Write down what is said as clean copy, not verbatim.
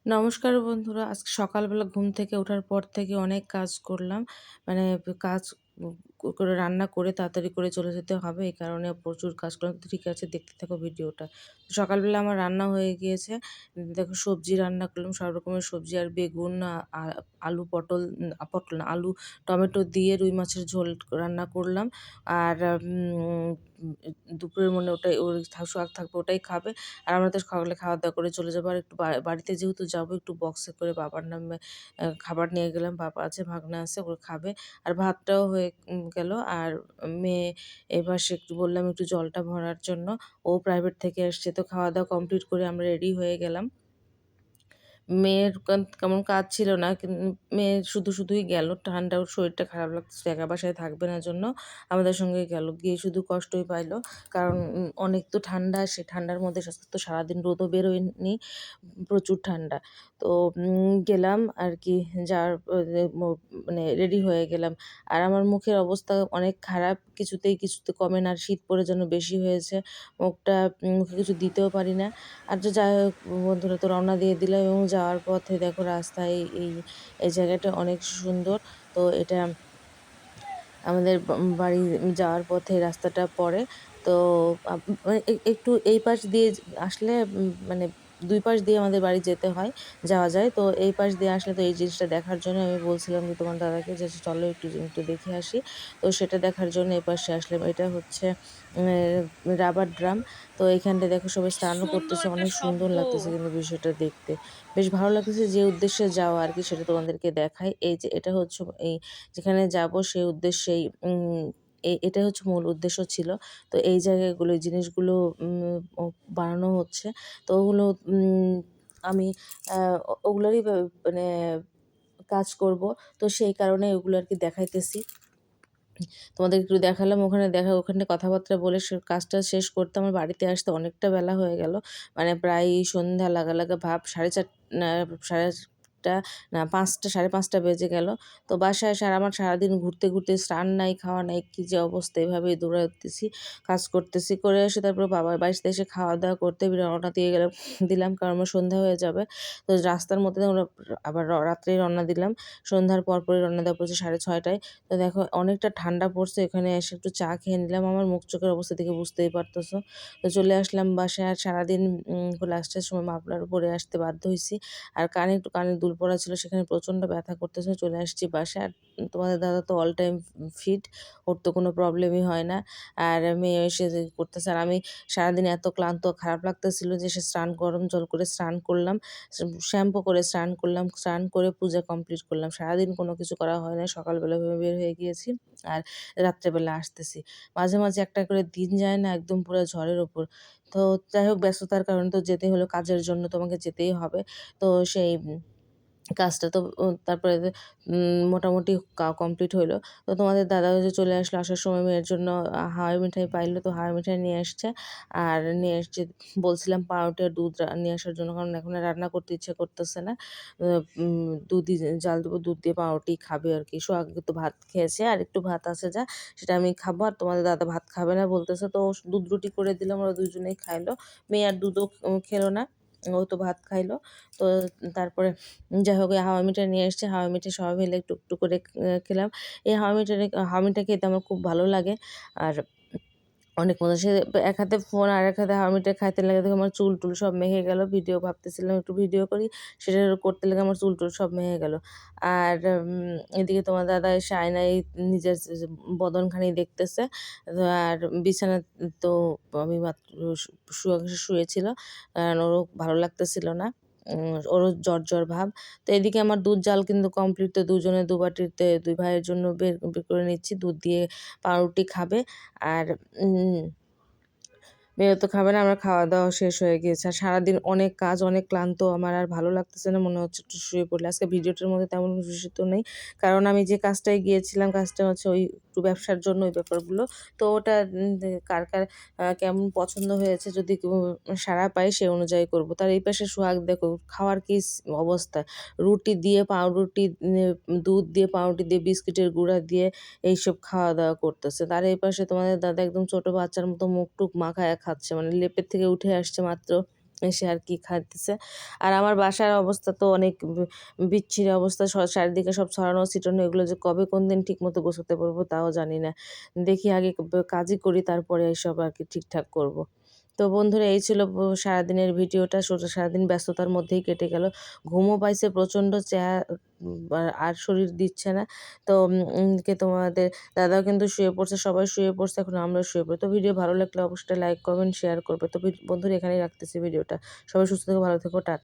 নমস্কার বন্ধুরা। আজকে সকালবেলা ঘুম থেকে ওঠার পর থেকে অনেক কাজ করলাম। মানে কাজ করে রান্না করে তাড়াতাড়ি করে চলে যেতে হবে। এই কারণে প্রচুর কাজ করলাম। তো ঠিক আছে, দেখতে থাকো ভিডিওটা। সকালবেলা আমার রান্না হয়ে গিয়েছে। দেখো সবজি রান্না করলাম, সব রকমের সবজি আর বেগুন, আলু, পটল, পটল না আলু, টমেটো দিয়ে রুই মাছের ঝোল রান্না করলাম। আর দুপুরের মনে ওটাই ওই শাক থাকবে, ওটাই খাবে। আর আমরা তো সকালে খাওয়া-দাওয়া করে চলে যাবো। আর একটু বাড়িতে যেহেতু যাবো, একটু বক্সে করে বাবার নামে খাবার নিয়ে গেলাম। বাবা আছে, ভাগনা আছে, ওরা খাবে। আর ভাতটাও হয়ে গেল। আর মেয়ে এপাশে একটু বললাম একটু জলটা ভরার জন্য। ও প্রাইভেট থেকে এসছে, তো খাওয়া-দাওয়া কমপ্লিট করে আমরা রেডি হয়ে গেলাম। মেয়ের তেমন কাজ ছিল না। মেয়ে শুধুই গেল। ঠান্ডা, ওর শরীরটা খারাপ লাগতেছিল, একা বাসায় থাকবে না জন্য আমাদের সঙ্গে গেল। গিয়ে শুধু কষ্টই পাইল। কারণ অনেক তো ঠান্ডা, সে ঠান্ডার মধ্যে তো সারাদিন রোদও বেরোয়নি, প্রচুর ঠান্ডা। তো গেলাম আরকি, যাওয়ার মানে রেডি হয়ে গেলাম। আর আমার মুখের অবস্থা অনেক খারাপ। কিছুতে কমে না। আর শীত পড়ে যেন বেশি হয়েছে। মুখটা মুখে কিছু দিতেও পারি না। আর যাই হোক বন্ধুরা, তো রওনা দিয়ে দিলাম এবং যাওয়ার পথে দেখো রাস্তায় এই জায়গাটা অনেক সুন্দর। তো এটা আমাদের বাড়ি যাওয়ার পথে রাস্তাটা পড়ে। তো মানে একটু এই পাশ দিয়ে আসলে মানে ২ পাশ দিয়ে আমাদের বাড়ি যেতে হয়, যাওয়া যায়। তো এই পাশ দিয়ে আসলে তো এই জিনিসটা দেখার জন্য আমি বলছিলাম যে তোমার দাদাকে যে চলো একটু দেখে আসি। তো সেটা দেখার জন্য এপাশে আসলাম। এটা হচ্ছে রাবার ড্রাম। তো এখানটায় দেখো সবাই স্নানও সুন্দর করতেছে। একটা অনেক সুন্দর শব্দ। লাগতেছে কিন্তু বিষয়টা দেখতে। বেশ ভালো লাগতেছে, যে উদ্দেশ্যে যাওয়া আরকি সেটা তোমাদেরকে দেখাই। এই যে এটা হচ্ছে এই যেখানে যাবো সেই উদ্দেশ্যেই এটা হচ্ছে মূল উদ্দেশ্য ছিল। তো এই জায়গাগুলো, এই জিনিসগুলো ও বানানো হচ্ছে। তো ওগুলো আমি আ ওগুলোরই মানে কাজ করব। তো সেই কারণে ওগুলো আরকি দেখাইতেছি। তোমাদের একটু দেখালাম। ওখানে কথাবার্তা বলে কাজটা শেষ করতে আমার বাড়িতে আসতে অনেকটা বেলা হয়ে গেল। মানে প্রায় সন্ধ্যা লাগা ভাব। 4:30 না 4:30 না 5টা, 5:30 বেজে গেল। তো বাসায় এসে আর আমার সারাদিন ঘুরতে স্নান নাই, খাওয়া নাই, কি যে অবস্থা! এভাবেই দৌড়াতেছি, কাজ করতেছি। করে এসে তারপরে বাবার বাড়িতে এসে খাওয়া-দাওয়া করতে রওনা দিয়ে দিলাম, কারণ আমার সন্ধ্যা হয়ে যাবে। তো রাস্তার মধ্যে আমরা আবার রাত্রেই রওনা দিলাম। সন্ধ্যার পরপরই রওনা দেওয়া পড়েছে 6:30টায়। তো দেখো অনেকটা ঠান্ডা পড়ছে। এখানে এসে একটু চা খেয়ে নিলাম। আমার মুখ চোখের অবস্থা দেখে বুঝতেই পারতেছো। তো চলে আসলাম বাসায়। আর সারাদিন লাস্টের সময় মাফলারও পরে আসতে বাধ্য হইছি। আর কানে দুল পড়া ছিল, সেখানে প্রচণ্ড ব্যথা করতেছে। চলে আসছি বাসায়। আর তোমাদের দাদা তো অল টাইম ফিট। ওর তো কোনো প্রবলেমই হয় না। আর মেয়ে এসে যে করতেছে। আর আমি সারাদিন এত ক্লান্ত, খারাপ লাগতেছিল যে সে গরম জল করে স্নান করলাম। শ্যাম্পু করে স্নান করলাম। স্নান করে পূজা কমপ্লিট করলাম। সারাদিন কোনো কিছু করা হয় নাই। সকালবেলা বের হয়ে গিয়েছি। আর রাত্রেবেলা আসতেছি। মাঝে একটা করে দিন যায় না, একদম পুরা ঝড়ের ওপর। তো যাই হোক, ব্যস্ততার কারণে তো যেতেই হলো, কাজের জন্য তোমাকে যেতেই হবে। তো সেই কাজটা তো তারপরে মোটামুটি কমপ্লিট হইলো। তো তোমাদের দাদা ওই যে চলে আসলো, আসার সময় মেয়ের জন্য হাওয়াই মিঠাই পাইলো, তো হাওয়াই মিঠাই নিয়ে আসছে। আর নিয়ে এসছে, বলছিলাম পাউরুটি আর দুধ নিয়ে আসার জন্য, কারণ এখন আর রান্না করতে ইচ্ছে করতেছে না। দুধই জাল দেবো, দুধ দিয়ে পাউরুটি খাবে আরকি। সোহাগ তো ভাত খেয়েছে, আর একটু ভাত আছে যা, সেটা আমি খাবো। আর তোমাদের দাদা ভাত খাবে না বলতেছে, তো দুধ রুটি করে দিলাম, ওরা দুজনেই খাইলো। মেয়ে আর দুধও খেলো না। ও তো ভাত খাইলো। তো তারপরে যাই হোক, হাওয়া মিঠাই নিয়ে এসছে। হাওয়া মিঠাই সবাই মিলে একটু করে খেলাম। এই হাওয়া মিঠাই খেতে আমার খুব ভালো লাগে। আর অনেক মজা। সে এক হাতে ফোন আর এক হাতে হাওয়া মিঠাই খাইতে লাগে দেখে আমার চুল-টুল সব মেখে গেল। ভাবতেছিলাম একটু ভিডিও করি। সেটা করতে লেগে আমার চুল-টুল সব মেখে গেল। আর এদিকে তোমার দাদা এসে আয়নায় নিজের বদনখানি দেখতেছে। আর বিছানায় তো আমি মাত্র শুয়েছিল। কারণ ওরও ভালো লাগতেছিল না। ওরও জ্বর ভাব। তো এদিকে আমার দুধ জাল কিন্তু কমপ্লিট। তো দুজনে ২ বাটিতে ২ ভাইয়ের জন্য বের করে নিচ্ছি। দুধ দিয়ে পাউরুটি খাবে। আর উম মেয়েও তো খাবে না। আমার খাওয়া-দাওয়া শেষ হয়ে গিয়েছে। আর সারাদিন অনেক কাজ, অনেক ক্লান্ত। আমার আর ভালো লাগতেছে না। মনে হচ্ছে একটু শুয়ে পড়লে। আজকে ভিডিওটার মধ্যে তেমন কিছু তো নেই। কারণ আমি যে কাজটায় গিয়েছিলাম, কাজটা হচ্ছে ওই একটু ব্যবসার জন্য ওই ব্যাপারগুলো। তো ওটা কার কেমন পছন্দ হয়েছে, যদি সাড়া পাই সে অনুযায়ী করব। তার এই পাশে সোহাগ দেখো খাওয়ার কি অবস্থা। রুটি দিয়ে পাউরুটি, দুধ দিয়ে পাউরুটি দিয়ে, বিস্কিটের গুঁড়া দিয়ে এইসব খাওয়া-দাওয়া করতেছে। তার এই পাশে তোমাদের দাদা একদম ছোট বাচ্চার মতো মুখ-টুখ মাখায়া খাচ্ছে। মানে লেপের থেকে উঠে আসছে মাত্র। এসে আর কি খাইতেছে। আর আমার বাসার অবস্থা তো অনেক বিচ্ছিরি অবস্থা। চারিদিকে সব ছড়ানো ছিটানো, এগুলো যে কবে কোনদিন ঠিকমতো গোছাতে পারবো তাও জানি না। দেখি আগে কাজই করি, তারপরে এসব আর কি ঠিকঠাক করব। তো বন্ধুরা, এই ছিল সারাদিনের ভিডিওটা। সারাদিন ব্যস্ততার মধ্যেই কেটে গেল। ঘুমও পাইছে প্রচণ্ড, আর শরীর দিচ্ছে না। তো তোমাদের দাদাও কিন্তু শুয়ে পড়ছে, সবাই শুয়ে পড়ছে, এখন আমরাও শুয়ে পড়ি। তো ভিডিও ভালো লাগলে অবশ্যই লাইক করবেন, শেয়ার করবে। তো বন্ধুরা, এখানেই রাখতেছি ভিডিওটা। সবাই সুস্থ থেকো, ভালো থেকো, টাটা।